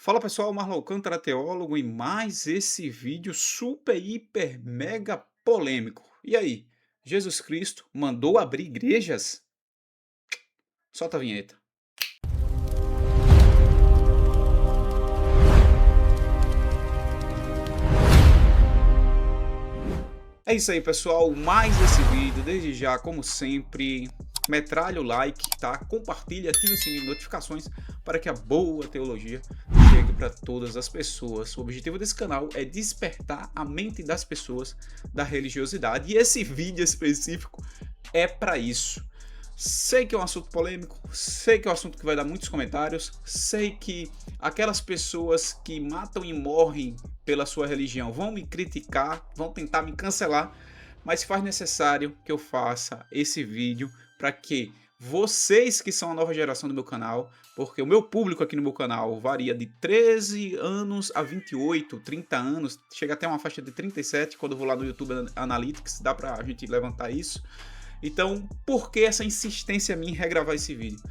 Fala pessoal, Marlon Alcântara, teólogo, e mais esse vídeo super, hiper, mega polêmico. E aí, Jesus Cristo mandou abrir igrejas? Solta a vinheta. É isso aí, pessoal, mais esse vídeo, desde já, como sempre, metralha o like, tá? Compartilha, ativa o sininho de notificações para que a boa teologia chegue para todas as pessoas. O objetivo desse canal é despertar a mente das pessoas da religiosidade, e esse vídeo específico é para isso. Sei que é um assunto polêmico, sei que é um assunto que vai dar muitos comentários, sei que aquelas pessoas que matam e morrem pela sua religião vão me criticar, vão tentar me cancelar, mas faz necessário que eu faça esse vídeo para que vocês que são a nova geração do meu canal, porque o meu público aqui no meu canal varia de 13 anos a 28, 30 anos, chega até uma faixa de 37 quando eu vou lá no YouTube Analytics, dá pra gente levantar isso. Então, por que essa insistência minha em regravar esse vídeo?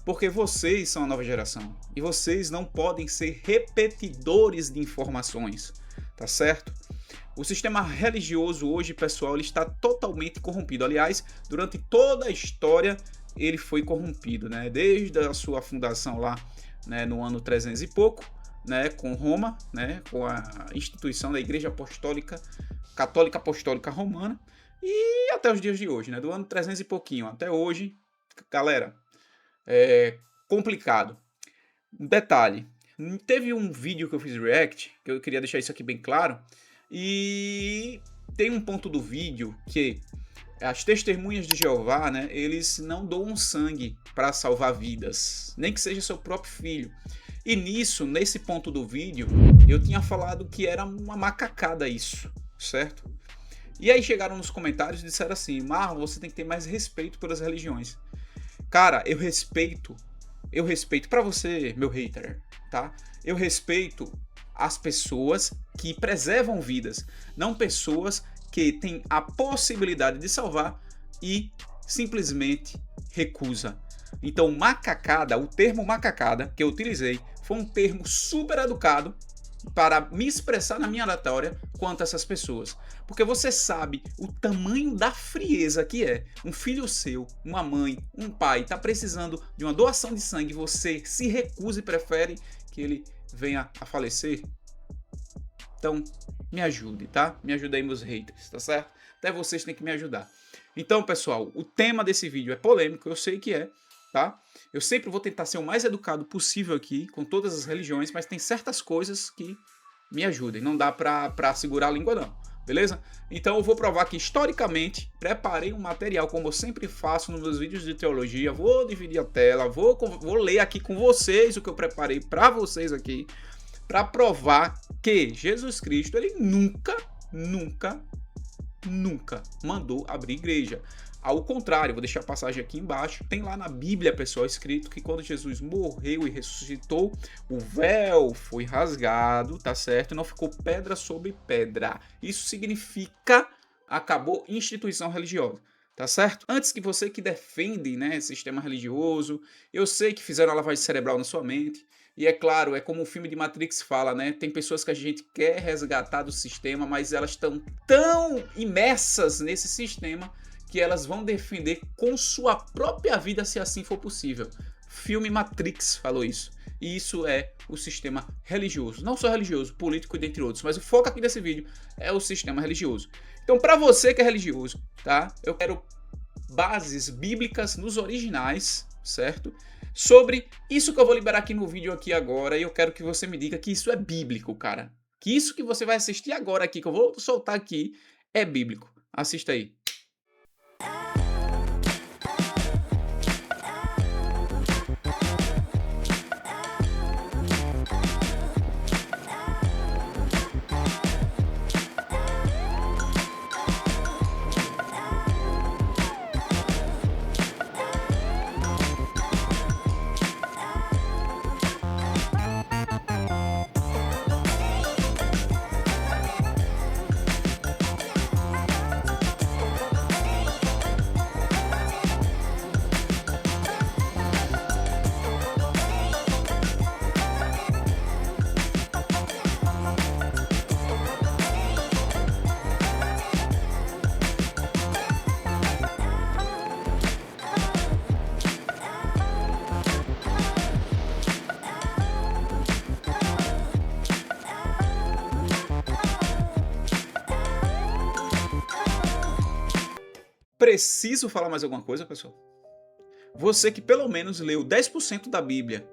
Porque vocês são a nova geração e vocês não podem ser repetidores de informações, tá certo? O sistema religioso hoje, pessoal, ele está totalmente corrompido. Aliás, durante toda a história ele foi corrompido, né? Desde a sua fundação lá, né, no ano 300 e pouco, né, com Roma, né, com a instituição da Igreja Apostólica, Católica Apostólica Romana, e até os dias de hoje, né, do ano 300 e pouquinho até hoje, galera, é complicado. Detalhe, teve um vídeo que eu fiz react, que eu queria deixar isso aqui bem claro, e tem um ponto do vídeo que as testemunhas de Jeová, né, eles não doam sangue para salvar vidas, nem que seja seu próprio filho. E nisso, nesse ponto do vídeo, eu tinha falado que era uma macacada isso, certo? E aí chegaram nos comentários e disseram assim: Marlon, você tem que ter mais respeito pelas religiões. Cara, eu respeito para você, meu hater, tá? Eu respeito as pessoas que preservam vidas, não pessoas que têm a possibilidade de salvar e simplesmente recusa. Então, macacada, o termo macacada que eu utilizei foi um termo super educado para me expressar na minha oratória quanto a essas pessoas. Porque você sabe o tamanho da frieza que é um filho seu, uma mãe, um pai, está precisando de uma doação de sangue, você se recusa e prefere que ele venha a falecer? Então, me ajude, tá? Me ajude aí, meus haters, tá certo? Até vocês têm que me ajudar. Então, pessoal, o tema desse vídeo é polêmico, eu sei que é, tá? Eu sempre vou tentar ser o mais educado possível aqui, com todas as religiões, mas tem certas coisas que me ajudem. Não dá pra segurar a língua, não. Beleza? Então eu vou provar que historicamente preparei um material, como eu sempre faço nos meus vídeos de teologia. Vou dividir a tela, vou ler aqui com vocês o que eu preparei para vocês aqui, para provar que Jesus Cristo, ele nunca mandou abrir igreja. Ao contrário, vou deixar a passagem aqui embaixo, tem lá na Bíblia, pessoal, escrito que quando Jesus morreu e ressuscitou, o véu foi rasgado, tá certo? Não ficou pedra sobre pedra. Isso significa acabou instituição religiosa, tá certo? Antes que você que defende, né, sistema religioso, eu sei que fizeram a lavagem cerebral na sua mente, e é claro, é como o filme de Matrix fala, né? Tem pessoas que a gente quer resgatar do sistema, mas elas estão tão imersas nesse sistema que elas vão defender com sua própria vida se assim for possível. Filme Matrix falou isso. E isso é o sistema religioso. Não só religioso, político e dentre outros. Mas o foco aqui desse vídeo é o sistema religioso. Então, para você que é religioso, tá? Eu quero bases bíblicas nos originais, certo? Sobre isso que eu vou liberar aqui no vídeo aqui agora. E eu quero que você me diga que isso é bíblico, cara. Que isso que você vai assistir agora aqui, que eu vou soltar aqui, é bíblico. Assista aí. Preciso falar mais alguma coisa, pessoal? Você que pelo menos leu 10% da Bíblia,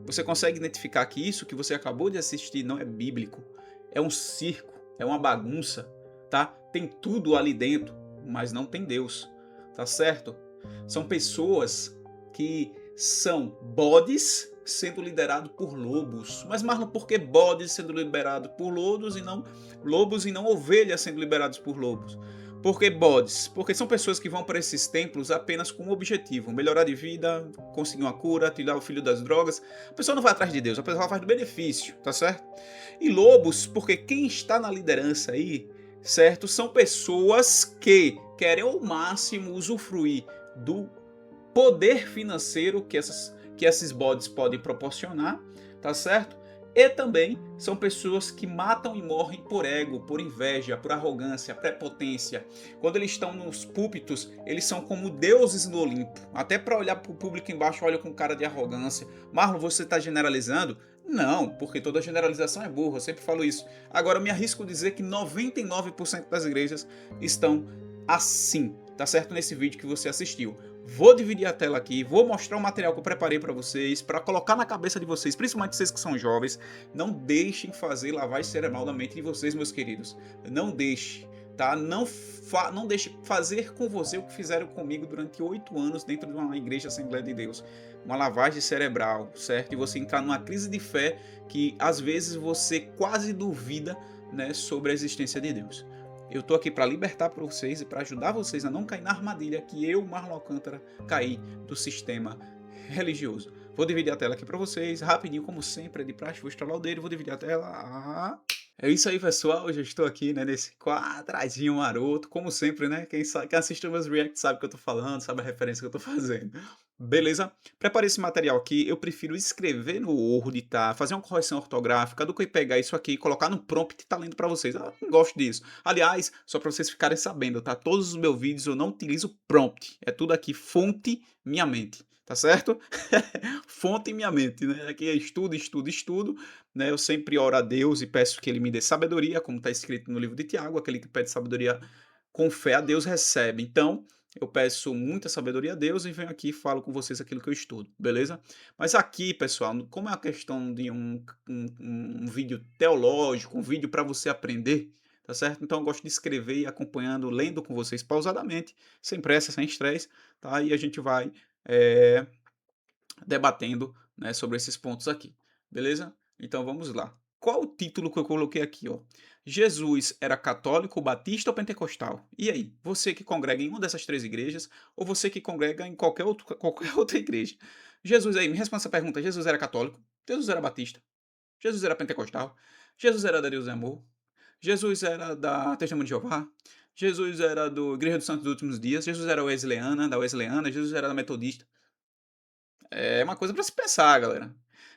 você consegue identificar que isso que você acabou de assistir não é bíblico, é um circo, é uma bagunça, tá? Tem tudo ali dentro, mas não tem Deus, tá certo? São pessoas que são bodes sendo liderados por lobos. Mas Marlon, por que bodes sendo liberados por lobos e não ovelhas sendo liberados por lobos? Por que bodes? Porque são pessoas que vão para esses templos apenas com um objetivo: melhorar de vida, conseguir uma cura, tirar o filho das drogas. A pessoa não vai atrás de Deus, a pessoa vai do benefício, tá certo? E lobos, porque quem está na liderança aí, certo, são pessoas que querem ao máximo usufruir do poder financeiro que esses bodes podem proporcionar, tá certo? E também são pessoas que matam e morrem por ego, por inveja, por arrogância, prepotência. Quando eles estão nos púlpitos, eles são como deuses no Olimpo. Até para olhar para o público embaixo, olha com cara de arrogância. Marlon, você está generalizando? Não, porque toda generalização é burra, eu sempre falo isso. Agora, eu me arrisco a dizer que 99% das igrejas estão assim, tá certo? Nesse vídeo que você assistiu. Vou dividir a tela aqui, vou mostrar o material que eu preparei para vocês, para colocar na cabeça de vocês, principalmente vocês que são jovens. Não deixem fazer lavagem cerebral da mente de vocês, meus queridos. Não deixe, tá? Não deixe fazer com você o que fizeram comigo durante 8 anos dentro de uma igreja Assembleia de Deus. Uma lavagem cerebral, certo? E você entrar numa crise de fé que às vezes você quase duvida, né, sobre a existência de Deus. Eu tô aqui para libertar para vocês e para ajudar vocês a não cair na armadilha que eu, Marlon Alcântara, caí do sistema religioso. Vou dividir a tela aqui para vocês, rapidinho, como sempre, é de praxe, vou estralar o dedo, vou dividir a tela. É isso aí, pessoal, eu já estou aqui, né, nesse quadradinho maroto, como sempre, né, quem assiste meus reacts sabe o que eu tô falando, sabe a referência que eu tô fazendo. Beleza? Preparei esse material aqui, eu prefiro escrever no Word, tá? Fazer uma correção ortográfica do que pegar isso aqui e colocar no prompt e tá lendo pra vocês. Eu não gosto disso. Aliás, só pra vocês ficarem sabendo, tá? Todos os meus vídeos eu não utilizo prompt. É tudo aqui fonte minha mente, tá certo? Fonte minha mente, né? Aqui é estudo, estudo, estudo, né? Eu sempre oro a Deus e peço que ele me dê sabedoria, como tá escrito no livro de Tiago, aquele que pede sabedoria com fé a Deus recebe. Então, eu peço muita sabedoria a Deus e venho aqui e falo com vocês aquilo que eu estudo, beleza? Mas aqui, pessoal, como é a questão de um vídeo teológico, um vídeo para você aprender, tá certo? Então eu gosto de escrever e acompanhando, lendo com vocês pausadamente, sem pressa, sem estresse, tá? E a gente vai debatendo, né, sobre esses pontos aqui, beleza? Então vamos lá. Qual o título que eu coloquei aqui, ó? Jesus era católico, batista ou pentecostal? E aí, você que congrega em uma dessas 3 igrejas ou você que congrega em qualquer outra igreja? Jesus aí, me responda essa pergunta. Jesus era católico? Jesus era batista? Jesus era pentecostal? Jesus era da Deus e Amor? Jesus era da Testemunha de Jeová? Jesus era do Igreja dos Santos dos Últimos Dias? Jesus era wesleyana, da Wesleyana? Jesus era da Metodista? É uma coisa para se pensar, galera.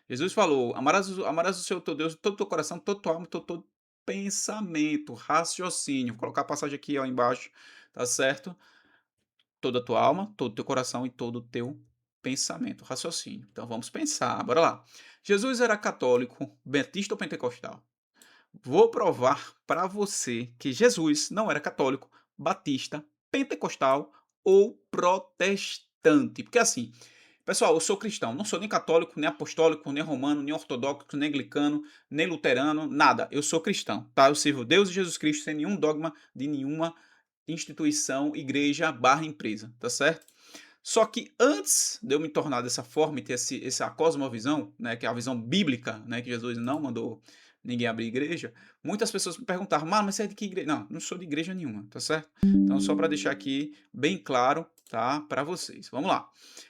Jesus falou: amarás o Senhor teu Deus de todo o teu coração, toda tua alma, todo pensamento, raciocínio. Vou colocar a passagem aqui, ó, embaixo, tá certo? Toda a tua alma, todo o teu coração e todo o teu pensamento, raciocínio. Então vamos pensar, bora lá. Jesus era católico, batista ou pentecostal? Vou provar para você que Jesus não era católico, batista, pentecostal ou protestante. Porque assim, pessoal, eu sou cristão, não sou nem católico, nem apostólico, nem romano, nem ortodoxo, nem anglicano, nem luterano, nada. Eu sou cristão, tá? Eu sirvo Deus e Jesus Cristo sem nenhum dogma de nenhuma instituição, igreja, barra empresa, tá certo? Só que antes de eu me tornar dessa forma e ter essa cosmovisão, né, que é a visão bíblica, né, que Jesus não mandou ninguém abrir igreja, muitas pessoas me perguntavam: mas você é de que igreja? Não, não sou de igreja nenhuma, tá certo? Então, só para deixar aqui bem claro, tá, para vocês. Vamos lá.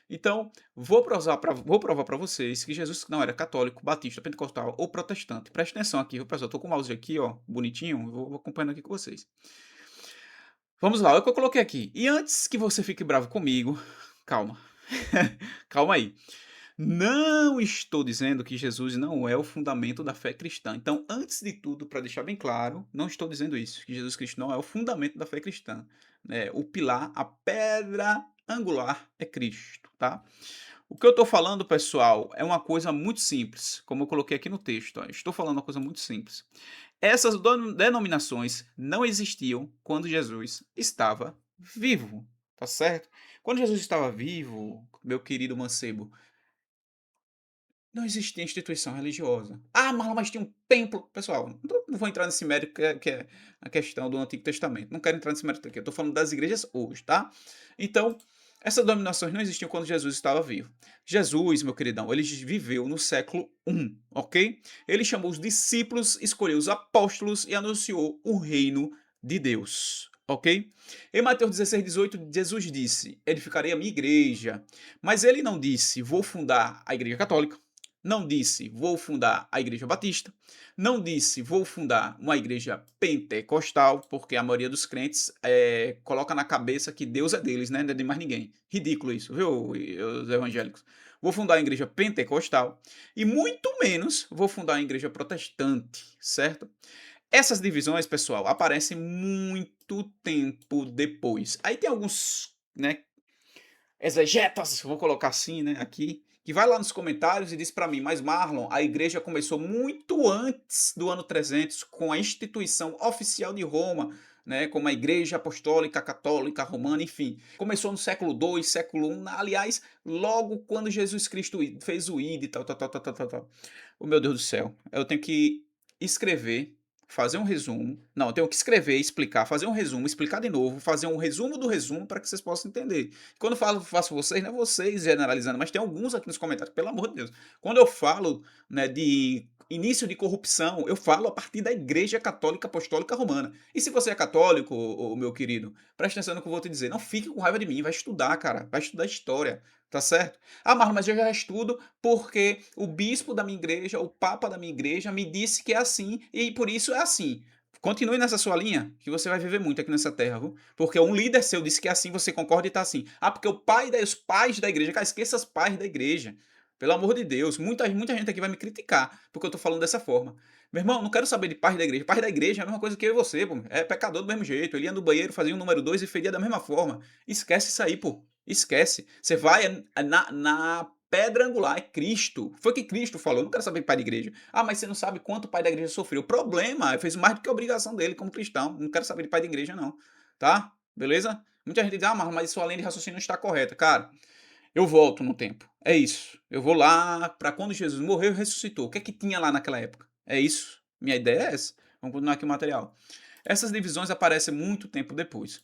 Então, vou provar para vocês que Jesus não era católico, batista, pentecostal ou protestante. Preste atenção aqui, viu, pessoal? Tô com o mouse aqui, ó, bonitinho, vou acompanhando aqui com vocês. Vamos lá, olha o que eu coloquei aqui. E antes que você fique bravo comigo, calma. Calma aí. Não estou dizendo que Jesus não é o fundamento da fé cristã. Então, antes de tudo, para deixar bem claro, não estou dizendo isso, que Jesus Cristo não é o fundamento da fé cristã. O pilar, a pedra angular é Cristo, tá? O que eu estou falando, pessoal, é uma coisa muito simples, como eu coloquei aqui no texto. Ó, estou falando uma coisa muito simples. Essas denominações não existiam quando Jesus estava vivo, tá certo? Quando Jesus estava vivo, meu querido mancebo, não existia instituição religiosa. Ah, mas tinha um templo. Pessoal, não vou entrar nesse mérito que é a questão do Antigo Testamento. Não quero entrar nesse mérito aqui. Eu estou falando das igrejas hoje, tá? Então, essas dominações não existiam quando Jesus estava vivo. Jesus, meu queridão, ele viveu no século I, ok? Ele chamou os discípulos, escolheu os apóstolos e anunciou o reino de Deus, ok? Em Mateus 16:18, Jesus disse: edificarei a minha igreja. Mas ele não disse: vou fundar a igreja católica. Não disse, vou fundar a Igreja Batista. Não disse, vou fundar uma igreja pentecostal, porque a maioria dos crentes coloca na cabeça que Deus é deles, né? Não é de mais ninguém. Ridículo isso, viu, os evangélicos? Vou fundar a igreja pentecostal e muito menos vou fundar a igreja protestante, certo? Essas divisões, pessoal, aparecem muito tempo depois. Aí tem alguns, né, exegetas, vou colocar assim, né, aqui, que vai lá nos comentários e diz para mim, mas Marlon, a igreja começou muito antes do ano 300 com a instituição oficial de Roma, né, como a Igreja Apostólica Católica Romana, enfim. Começou no século II, século I, aliás, logo quando Jesus Cristo fez o ID e tal, tal, tal, tal, tal, tal. Oh, meu Deus do céu, eu tenho que escrever, fazer um resumo. Não, eu tenho que escrever, explicar, fazer um resumo, explicar de novo, fazer um resumo do resumo para que vocês possam entender. Quando eu falo, faço vocês, não é vocês generalizando, mas tem alguns aqui nos comentários, pelo amor de Deus. Quando eu falo, né, de início de corrupção, eu falo a partir da Igreja Católica Apostólica Romana. E se você é católico, meu querido, presta atenção no que eu vou te dizer. Não fique com raiva de mim, vai estudar, cara. Vai estudar história, tá certo? Ah, Marlon, mas eu já estudo porque o bispo da minha igreja, o papa da minha igreja me disse que é assim e por isso é assim. Continue nessa sua linha, que você vai viver muito aqui nessa terra, viu? Porque um líder seu disse que é assim, você concorda e tá assim. Ah, porque os pais da igreja, cara, esqueça os pais da igreja. Pelo amor de Deus, muita gente aqui vai me criticar porque eu tô falando dessa forma. Meu irmão, não quero saber de pais da igreja. Pais da igreja é a mesma coisa que eu e você, pô. É pecador do mesmo jeito. Ele ia no banheiro, fazia um número 2 e feria da mesma forma. Esquece isso aí, pô. Esquece. Você vai na pedra angular, é Cristo. Foi o que Cristo falou. Eu não quero saber de pai de igreja. Ah, mas você não sabe quanto o pai da igreja sofreu. O problema, ele fez mais do que a obrigação dele como cristão. Não quero saber de pai de igreja, não. Tá? Beleza? Muita gente diz, ah, mas sua linha de raciocínio não está correta. Cara, eu volto no tempo. É isso. Eu vou lá para quando Jesus morreu e ressuscitou. O que é que tinha lá naquela época? É isso. Minha ideia é essa. Vamos continuar aqui o material. Essas divisões aparecem muito tempo depois.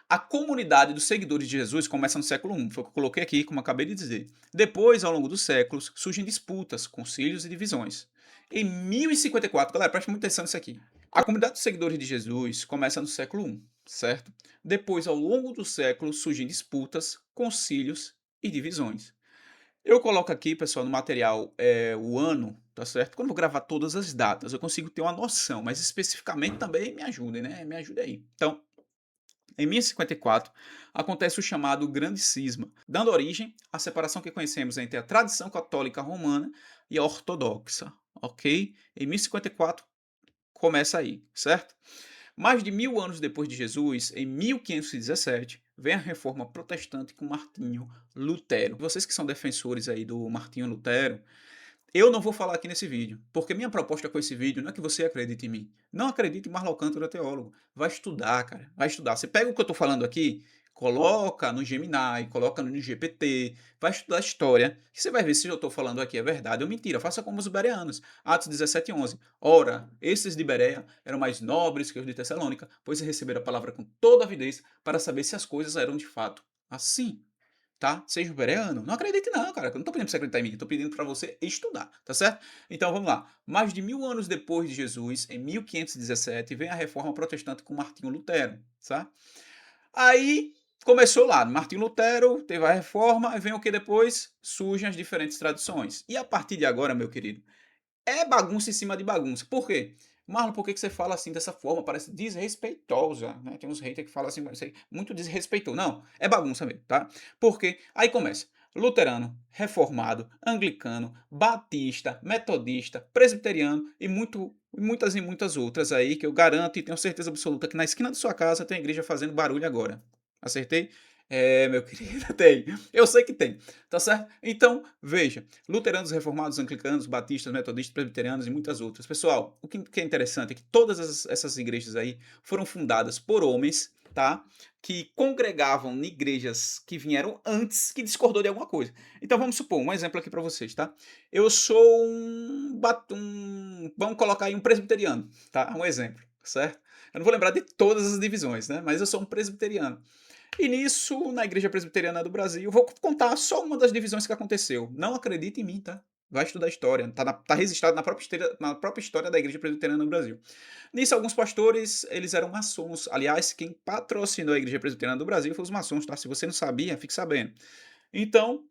A comunidade dos seguidores de Jesus começa no século I, foi o que eu coloquei aqui, como acabei de dizer. Depois, ao longo dos séculos, surgem disputas, concílios e divisões. Em 1054, galera, preste muita atenção nisso aqui. A comunidade dos seguidores de Jesus começa no século I, certo? Depois, ao longo dos séculos, surgem disputas, concílios e divisões. Eu coloco aqui, pessoal, no material o ano, tá certo? Quando eu vou gravar todas as datas, eu consigo ter uma noção, mas especificamente também me ajudem, né? Me ajude aí. Então, em 1054, acontece o chamado Grande Cisma, dando origem à separação que conhecemos entre a tradição católica romana e a ortodoxa, ok? Em 1054 começa aí, certo? Mais de 1000 anos depois de Jesus, em 1517, vem a reforma protestante com Martinho Lutero. Vocês que são defensores aí do Martinho Lutero, eu não vou falar aqui nesse vídeo, porque minha proposta com esse vídeo não é que você acredite em mim. Não acredite em Marlon Alcântara teólogo. Vai estudar, cara. Vai estudar. Você pega o que eu estou falando aqui, coloca no Gemini, coloca no GPT, vai estudar história, que você vai ver se eu estou falando aqui é verdade ou mentira. Faça como os bereanos. Atos 17:11. Ora, esses de Berea eram mais nobres que os de Tessalônica, pois receberam a palavra com toda avidez para saber se as coisas eram de fato assim. Tá? Seja bereano. Não acredite não, cara. Eu não tô pedindo pra você acreditar em mim. Eu tô pedindo para você estudar, tá certo? Então vamos lá. Mais de 1000 anos depois de Jesus, em 1517, vem a reforma protestante com Martinho Lutero, tá? Aí começou lá. Martinho Lutero teve a reforma, e vem o que depois? Surgem as diferentes tradições. E a partir de agora, meu querido, é bagunça em cima de bagunça. Por quê? Marlon, por que você fala assim dessa forma? Parece desrespeitosa, né? Tem uns haters que falam assim, muito desrespeitoso. Não, é bagunça mesmo, tá? Porque aí começa luterano, reformado, anglicano, batista, metodista, presbiteriano e muitas outras aí que eu garanto e tenho certeza absoluta que na esquina da sua casa tem a igreja fazendo barulho agora. Acertei? É, meu querido, tem. Eu sei que tem, tá certo? Então, veja, luteranos, reformados, anglicanos, batistas, metodistas, presbiterianos e muitas outras. Pessoal, o que é interessante é que todas essas igrejas aí foram fundadas por homens tá? Que congregavam em igrejas que vieram antes, que discordou de alguma coisa. Então vamos supor, um exemplo aqui para vocês, tá? Eu sou vamos colocar aí um presbiteriano, tá? Um exemplo, certo? Eu não vou lembrar de todas as divisões, né? Mas eu sou um presbiteriano. E nisso, na Igreja Presbiteriana do Brasil, vou contar só uma das divisões que aconteceu. Não acredita em mim, tá? Vai estudar história, tá registrado na própria história da Igreja Presbiteriana do Brasil. Nisso, alguns pastores, eles eram maçons. Aliás, quem patrocinou a Igreja Presbiteriana do Brasil foi os maçons, tá? Se você não sabia, fique sabendo. Então,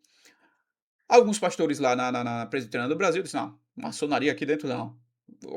alguns pastores lá na Presbiteriana do Brasil disseram: não, maçonaria aqui dentro não.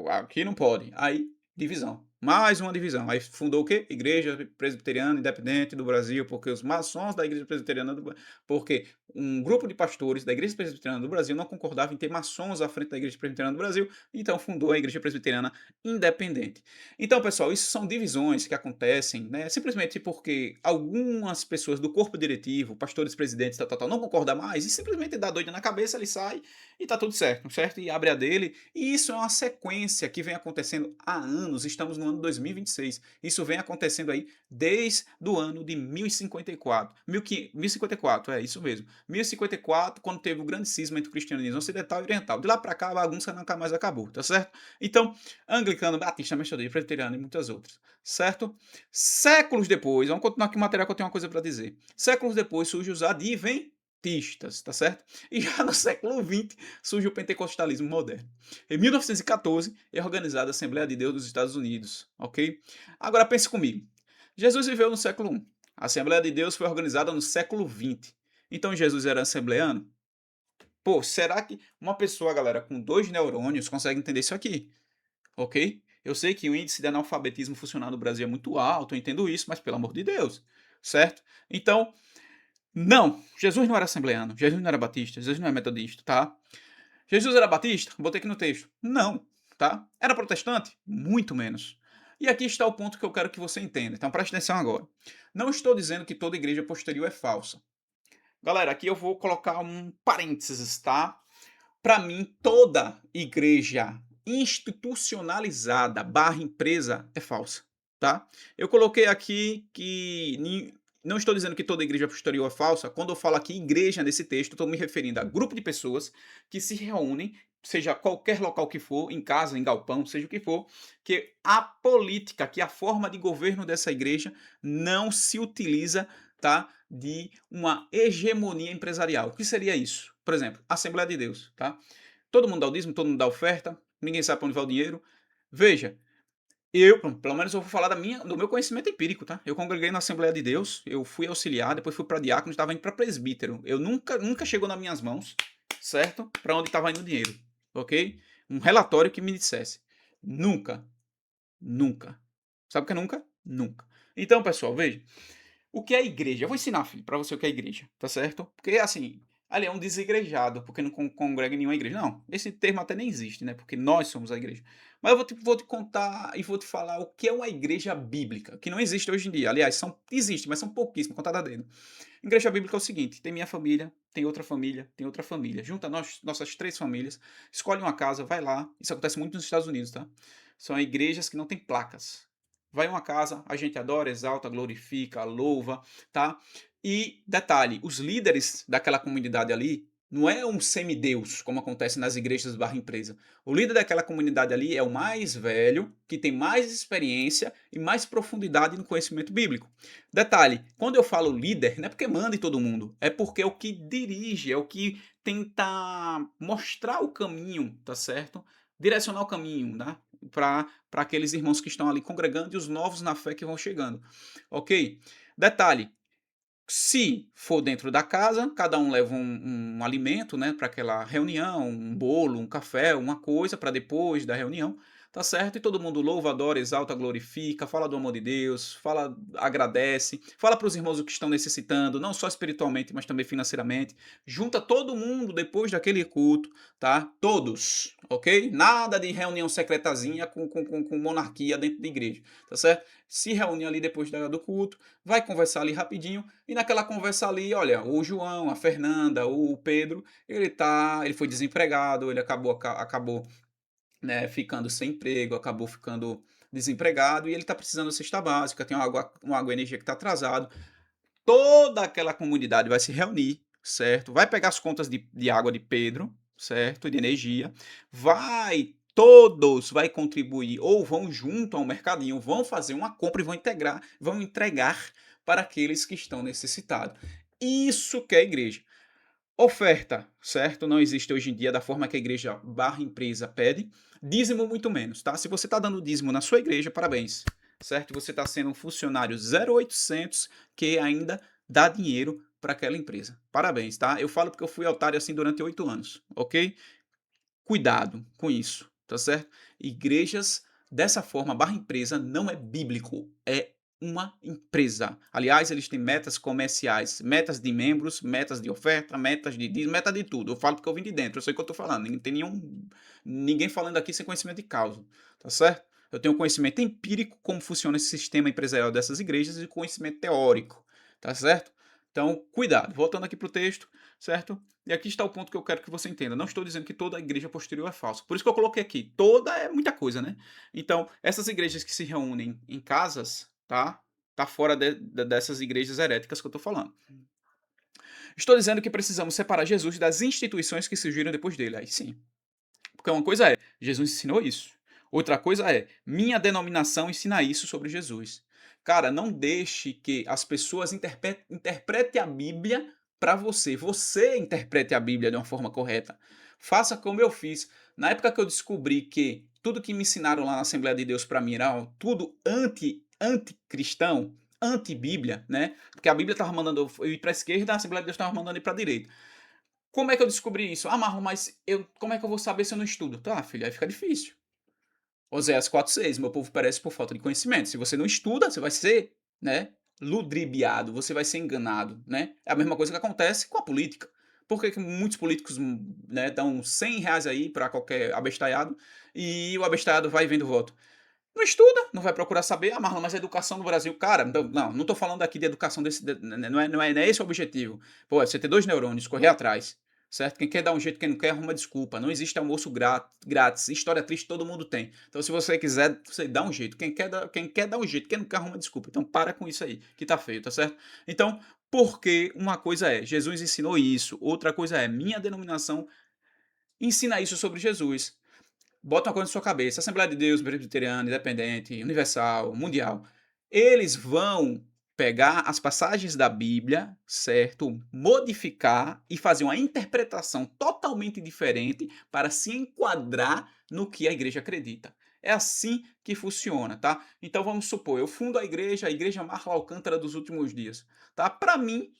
Aqui não pode. Aí, divisão. Mais uma divisão. Aí fundou o quê? Igreja Presbiteriana Independente do Brasil, porque os maçons da Igreja Presbiteriana do Brasil. Porque um grupo de pastores da Igreja Presbiteriana do Brasil não concordava em ter maçons à frente da Igreja Presbiteriana do Brasil, então fundou a Igreja Presbiteriana Independente. Então, pessoal, isso são divisões que acontecem, né? Simplesmente porque algumas pessoas do corpo diretivo, pastores, presidentes, tal, não concordam mais e simplesmente dá doida na cabeça, ele sai e tá tudo certo, certo? E abre a dele. E isso é uma sequência que vem acontecendo há anos. Estamos no ano 2026. Isso vem acontecendo aí desde o ano de 1054. 1054, é isso mesmo. 1054, quando teve o grande cisma entre o cristianismo ocidental e oriental. De lá para cá, a bagunça nunca mais acabou, tá certo? Então, anglicano, batista, metodista, presbiteriano e muitas outras, certo? Séculos depois, vamos continuar aqui o material que eu tenho uma coisa para dizer. Séculos depois surge os adventistas, tá certo? E já no século XX surge o pentecostalismo moderno. Em 1914 é organizada a Assembleia de Deus dos Estados Unidos, ok? Agora pense comigo. Jesus viveu no século I. A Assembleia de Deus foi organizada no século XX. Então Jesus era assembleano? Pô, será que uma pessoa, galera, com 2 neurônios consegue entender isso aqui? Ok? Eu sei que o índice de analfabetismo funcional no Brasil é muito alto, eu entendo isso, mas pelo amor de Deus, certo? Então, não, Jesus não era assembleano, Jesus não era batista, Jesus não é metodista, tá? Jesus era batista? Botei aqui no texto. Não, tá? Era protestante? Muito menos. E aqui está o ponto que eu quero que você entenda. Então preste atenção agora. Não estou dizendo que toda igreja posterior é falsa. Galera, aqui eu vou colocar um parênteses, tá? Para mim, toda igreja institucionalizada barra empresa é falsa, tá? Eu coloquei aqui que não estou dizendo que toda igreja posterior é falsa. Quando eu falo aqui igreja nesse texto, estou me referindo a grupo de pessoas que se reúnem, seja qualquer local que for, em casa, em galpão, seja o que for, que a política, que a forma de governo dessa igreja não se utiliza, tá, de uma hegemonia empresarial. O que seria isso? Por exemplo, Assembleia de Deus, tá? Todo mundo dá o dízimo, todo mundo dá oferta, ninguém sabe para onde vai o dinheiro. Veja, pelo menos eu vou falar do meu conhecimento empírico, tá? Eu congreguei na Assembleia de Deus, eu fui auxiliar, depois fui para diácono, estava indo para presbítero. Eu nunca chegou nas minhas mãos, certo? Para onde estava indo o dinheiro, ok? Um relatório que me dissesse. Nunca, nunca. Sabe o que é nunca? Nunca. Então, pessoal, veja. O que é igreja? Eu vou ensinar, filho, pra você o que é igreja, tá certo? Porque, assim, ali é um desigrejado, porque não congrega em nenhuma igreja. Não, esse termo até nem existe, né? Porque nós somos a igreja. Mas eu vou te contar e vou te falar o que é uma igreja bíblica, que não existe hoje em dia. Aliás, existe, mas são pouquíssimas, contadas a dedo. Igreja bíblica é o seguinte: tem minha família, tem outra família, tem outra família. Junta nossas 3 famílias, escolhe uma casa, vai lá. Isso acontece muito nos Estados Unidos, tá? São igrejas que não têm placas. Vai uma casa, a gente adora, exalta, glorifica, louva, tá? E detalhe, os líderes daquela comunidade ali não é um semideus, como acontece nas igrejas barra empresa. O líder daquela comunidade ali é o mais velho, que tem mais experiência e mais profundidade no conhecimento bíblico. Detalhe, quando eu falo líder, não é porque manda em todo mundo, é porque é o que dirige, é o que tenta mostrar o caminho, tá certo? Direcionar o caminho, né? Para aqueles irmãos que estão ali congregando e os novos na fé que vão chegando. Ok? Detalhe, se for dentro da casa, cada um leva um alimento, né, para aquela reunião, um bolo, um café, uma coisa para depois da reunião, tá certo? E todo mundo louva, adora, exalta, glorifica, fala do amor de Deus, fala, agradece, fala para os irmãos o que estão necessitando, não só espiritualmente, mas também financeiramente. Junta todo mundo depois daquele culto, tá? Todos, ok? Nada de reunião secretazinha com monarquia dentro da igreja, tá certo? Se reúne ali depois do culto, vai conversar ali rapidinho e naquela conversa ali, olha, o João, a Fernanda, o Pedro, ele foi desempregado, ele acabou, né, ficando sem emprego, acabou ficando desempregado e ele está precisando de cesta básica, tem uma água e energia que está atrasado. Toda aquela comunidade vai se reunir, certo? Vai pegar as contas de água de Pedro, certo? De energia. Todos vai contribuir ou vão junto ao mercadinho, vão fazer uma compra e vão entregar para aqueles que estão necessitados. Isso que é a igreja. Oferta, certo? Não existe hoje em dia da forma que a igreja barra empresa pede. Dízimo muito menos, tá? Se você está dando dízimo na sua igreja, parabéns, certo? Você está sendo um funcionário 0800 que ainda dá dinheiro para aquela empresa. Parabéns, tá? Eu falo porque eu fui otário assim durante 8 anos, ok? Cuidado com isso, tá certo? Igrejas dessa forma, barra empresa, não é bíblico, é uma empresa. Aliás, eles têm metas comerciais, metas de membros, metas de oferta, metas de dízimo, meta de tudo. Eu falo porque eu vim de dentro, eu sei o que eu tô falando. Não tem ninguém falando aqui sem conhecimento de causa, tá certo? Eu tenho conhecimento empírico como funciona esse sistema empresarial dessas igrejas e conhecimento teórico, tá certo? Então, cuidado. Voltando aqui para o texto, certo? E aqui está o ponto que eu quero que você entenda. Não estou dizendo que toda a igreja posterior é falsa. Por isso que eu coloquei aqui. Toda é muita coisa, né? Então, essas igrejas que se reúnem em casas, tá? Tá fora dessas igrejas heréticas que eu estou falando. Estou dizendo que precisamos separar Jesus das instituições que surgiram depois dele. Aí sim. Porque uma coisa é, Jesus ensinou isso. Outra coisa é, minha denominação ensina isso sobre Jesus. Cara, não deixe que as pessoas interpretem a Bíblia para você. Você interprete a Bíblia de uma forma correta. Faça como eu fiz. Na época que eu descobri que tudo que me ensinaram lá na Assembleia de Deus para mim era tudo anticristão, anti-Bíblia, né? Porque a Bíblia estava mandando eu ir para a esquerda, a Assembleia de Deus estava mandando ir para a direita. Como é que eu descobri isso? Ah, Marlon, mas como é que eu vou saber se eu não estudo? Tá, filho, aí fica difícil. Oséias 4,6, meu povo perece por falta de conhecimento. Se você não estuda, você vai ser, né, ludibriado, você vai ser enganado, né? É a mesma coisa que acontece com a política. Por que muitos políticos, né, dão R$ 100 aí para qualquer abestalhado e o abestalhado vai vendo voto? Não estuda, não vai procurar saber. Ah, Marlon, mas a educação no Brasil, cara, não tô falando aqui de educação não é esse o objetivo. Pô, é você ter 2 neurônios, correr atrás, certo? Quem quer dar um jeito, quem não quer, arruma desculpa. Não existe almoço grátis. História triste todo mundo tem. Então, se você quiser, você dá um jeito. Quem quer dar um jeito, quem não quer, arruma desculpa. Então, para com isso aí, que tá feio, tá certo? Então, porque uma coisa é, Jesus ensinou isso. Outra coisa é, minha denominação ensina isso sobre Jesus. Bota uma coisa na sua cabeça. Assembleia de Deus, Presbiteriana, Independente, Universal, Mundial. Eles vão pegar as passagens da Bíblia, certo? Modificar e fazer uma interpretação totalmente diferente para se enquadrar no que a igreja acredita. É assim que funciona, tá? Então vamos supor, eu fundo a Igreja Marla Alcântara dos últimos dias, tá? Para mim,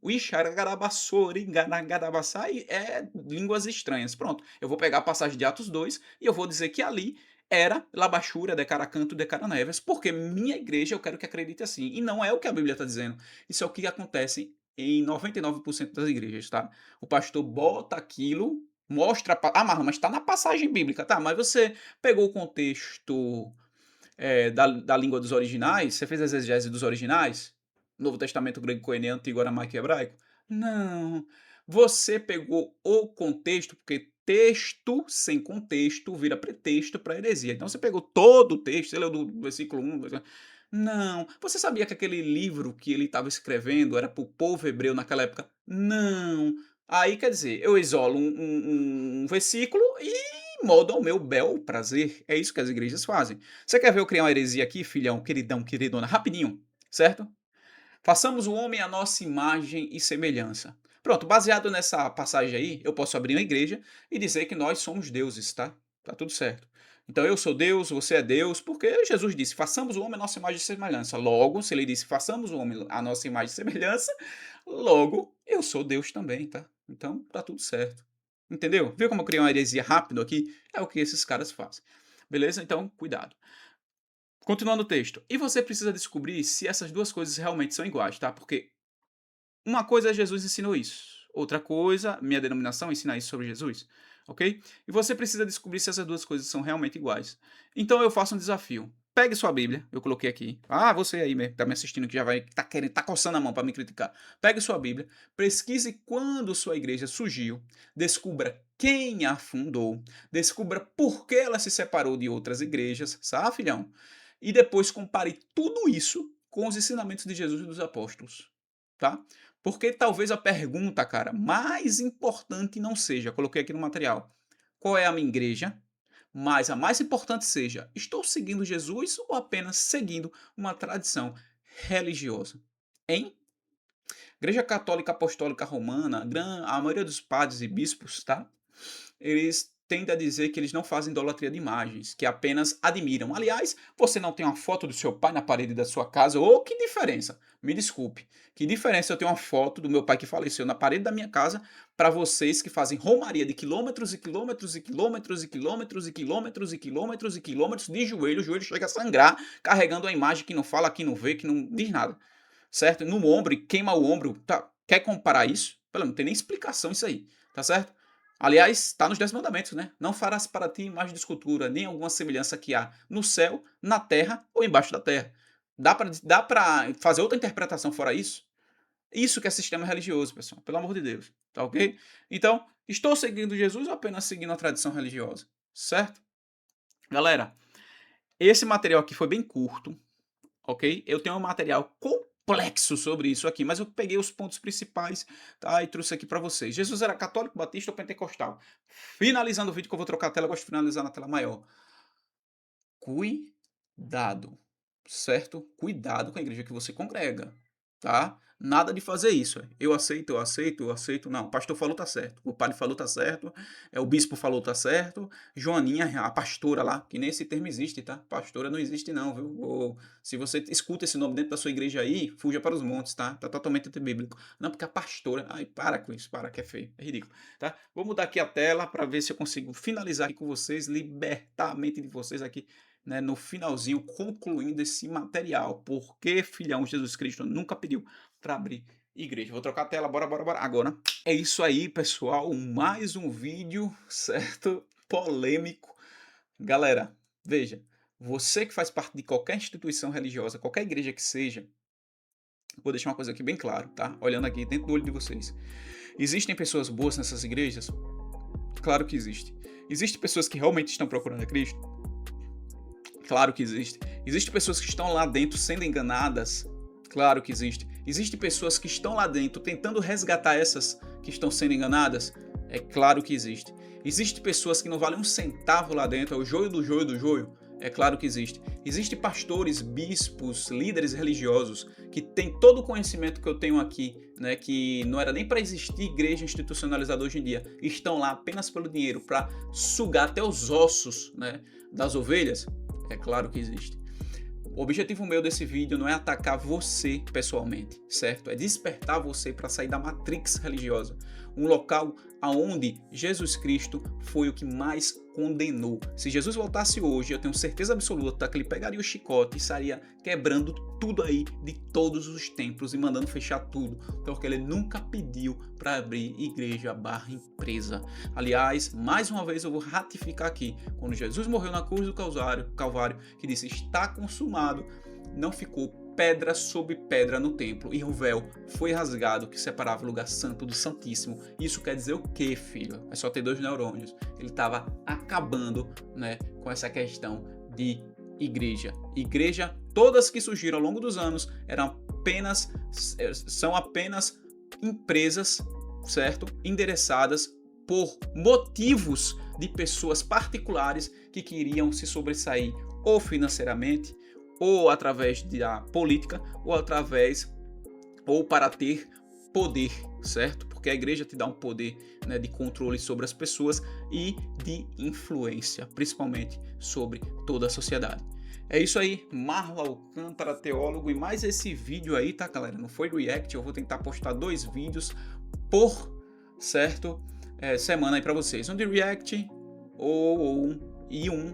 o Ixaragarabassori, Garagarabassai é línguas estranhas. Pronto, eu vou pegar a passagem de Atos 2 e eu vou dizer que ali era Labachura, de Caracanto, de Caraneves, porque minha igreja eu quero que acredite assim. E não é o que a Bíblia está dizendo. Isso é o que acontece em 99% das igrejas, tá? O pastor bota aquilo, mostra. Ah, mas está na passagem bíblica, tá? Mas você pegou o contexto da língua dos originais? Você fez a exegese dos originais? Novo Testamento grego-coenê, antigo aramaico e hebraico? Não. Você pegou o contexto, porque texto sem contexto vira pretexto para heresia. Então você pegou todo o texto, você leu do versículo 1. Não. Você sabia que aquele livro que ele estava escrevendo era para o povo hebreu naquela época? Não. Aí quer dizer, eu isolo um versículo e moldo ao meu bel prazer. É isso que as igrejas fazem. Você quer ver eu criar uma heresia aqui, filhão, queridão, queridona? Rapidinho, certo? Façamos o homem à nossa imagem e semelhança. Pronto, baseado nessa passagem aí, eu posso abrir uma igreja e dizer que nós somos deuses, tá? Tá tudo certo. Então eu sou Deus, você é Deus, porque Jesus disse: façamos o homem à nossa imagem e semelhança. Logo, se ele disse: façamos o homem à nossa imagem e semelhança, logo eu sou Deus também, tá? Então tá tudo certo. Entendeu? Viu como eu criei uma heresia rápido aqui? É o que esses caras fazem. Beleza? Então, cuidado. Continuando o texto. E você precisa descobrir se essas duas coisas realmente são iguais, tá? Porque uma coisa é Jesus ensinou isso. Outra coisa, minha denominação ensina isso sobre Jesus. Ok? E você precisa descobrir se essas duas coisas são realmente iguais. Então eu faço um desafio. Pegue sua Bíblia, eu coloquei aqui. Ah, você aí que tá me assistindo que já vai, tá querendo, tá coçando a mão para me criticar. Pegue sua Bíblia, pesquise quando sua igreja surgiu, descubra quem a fundou, descubra por que ela se separou de outras igrejas, sabe, filhão? E depois compare tudo isso com os ensinamentos de Jesus e dos apóstolos, tá? Porque talvez a pergunta, cara, mais importante não seja, coloquei aqui no material, qual é a minha igreja? Mas a mais importante seja, estou seguindo Jesus ou apenas seguindo uma tradição religiosa? Hein? Igreja Católica Apostólica Romana, a maioria dos padres e bispos, tá? Eles tendem a dizer que eles não fazem idolatria de imagens, que apenas admiram. Aliás, você não tem uma foto do seu pai na parede da sua casa? Ou que diferença? Me desculpe. Que diferença eu tenho uma foto do meu pai que faleceu na parede da minha casa para vocês que fazem romaria de quilômetros e quilômetros e quilômetros e quilômetros e quilômetros e quilômetros e quilômetros de joelho, o joelho chega a sangrar, carregando uma imagem que não fala, que não vê, que não diz nada. Certo? No ombro, e queima o ombro. Tá? Quer comparar isso? Não tem nem explicação isso aí. Tá certo? Aliás, está nos 10 mandamentos, né? Não farás para ti imagem de escultura, nem alguma semelhança que há no céu, na terra ou embaixo da terra. Dá pra fazer outra interpretação fora isso? Isso que é sistema religioso, pessoal. Pelo amor de Deus. Tá ok? Então, estou seguindo Jesus ou apenas seguindo a tradição religiosa? Certo? Galera, esse material aqui foi bem curto, ok? Eu tenho um material complexo sobre isso aqui, mas eu peguei os pontos principais, tá? E trouxe aqui para vocês. Jesus era católico, batista ou pentecostal? Finalizando o vídeo, que eu vou trocar a tela, eu gosto de finalizar na tela maior. Cuidado, certo? Cuidado com a igreja que você congrega, tá? Nada de fazer isso. Eu aceito, eu aceito, eu aceito. Não, o pastor falou tá certo. O padre falou tá certo. O bispo falou tá certo. Joaninha, a pastora lá, que nem esse termo existe, tá? Pastora não existe não, viu? Ou, se você escuta esse nome dentro da sua igreja aí, fuja para os montes, tá? Tá totalmente antibíblico. Não, porque a pastora... Ai, para com isso, para, que é feio. É ridículo, tá? Vou mudar aqui a tela para ver se eu consigo finalizar aqui com vocês, libertar a mente de vocês aqui, né, no finalzinho, concluindo esse material. Porque, filhão, Jesus Cristo nunca pediu para abrir igreja. Vou trocar a tela, bora. Agora, é isso aí, pessoal. Mais um vídeo, certo? Polêmico. Galera, veja, você que faz parte de qualquer instituição religiosa, qualquer igreja que seja, vou deixar uma coisa aqui bem claro, tá? Olhando aqui dentro do olho de vocês. Existem pessoas boas nessas igrejas? Claro que existe. Existem pessoas que realmente estão procurando a Cristo? Claro que existe. Existem pessoas que estão lá dentro sendo enganadas? Claro que existe. Existem pessoas que estão lá dentro tentando resgatar essas que estão sendo enganadas? É claro que existe. Existem pessoas que não valem um centavo lá dentro, é o joio do joio do joio? É claro que existe. Existem pastores, bispos, líderes religiosos que têm todo o conhecimento que eu tenho aqui, né, que não era nem para existir igreja institucionalizada hoje em dia, estão lá apenas pelo dinheiro, para sugar até os ossos, né, das ovelhas? É claro que existe. O objetivo meu desse vídeo não é atacar você pessoalmente, certo? É despertar você para sair da matrix religiosa, um local aonde Jesus Cristo foi o que mais condenou. Se Jesus voltasse hoje, eu tenho certeza absoluta que ele pegaria o chicote e estaria quebrando tudo aí de todos os templos e mandando fechar tudo, porque ele nunca pediu para abrir igreja / empresa. Aliás, mais uma vez eu vou ratificar aqui, quando Jesus morreu na cruz do Calvário, que disse está consumado, não ficou pedra sobre pedra no templo, e o véu foi rasgado que separava o lugar santo do santíssimo. Isso quer dizer o quê, filho? É só ter 2 neurônios. Ele estava acabando, né, com essa questão de igreja. Igreja, todas que surgiram ao longo dos anos, são apenas empresas, certo? Endereçadas por motivos de pessoas particulares que queriam se sobressair ou financeiramente, ou através da política, ou para ter poder, certo? Porque a igreja te dá um poder, né, de controle sobre as pessoas e de influência, principalmente sobre toda a sociedade. É isso aí, Marlon Alcântara, teólogo, e mais esse vídeo aí, tá, galera? Não foi react, eu vou tentar postar 2 vídeos por, certo, semana aí para vocês. Um de react e um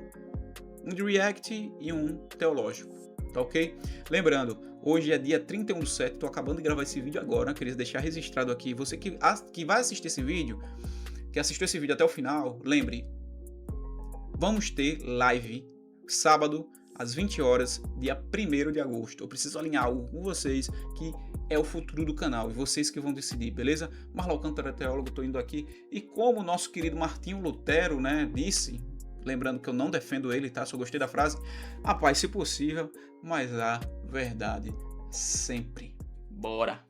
de react e um teológico, tá ok? Lembrando, hoje é dia 31/7, tô acabando de gravar esse vídeo agora, queria deixar registrado aqui. Você que vai assistir esse vídeo, que assistiu esse vídeo até o final, lembre, vamos ter live sábado às 20 horas, dia 1º de agosto. Eu preciso alinhar algo com vocês que é o futuro do canal e vocês que vão decidir, beleza? Marlon Alcântara, teólogo, tô indo aqui. E como o nosso querido Martinho Lutero, né, disse, lembrando que eu não defendo ele, tá? Só gostei da frase. Rapaz, se possível, mas a verdade sempre. Bora!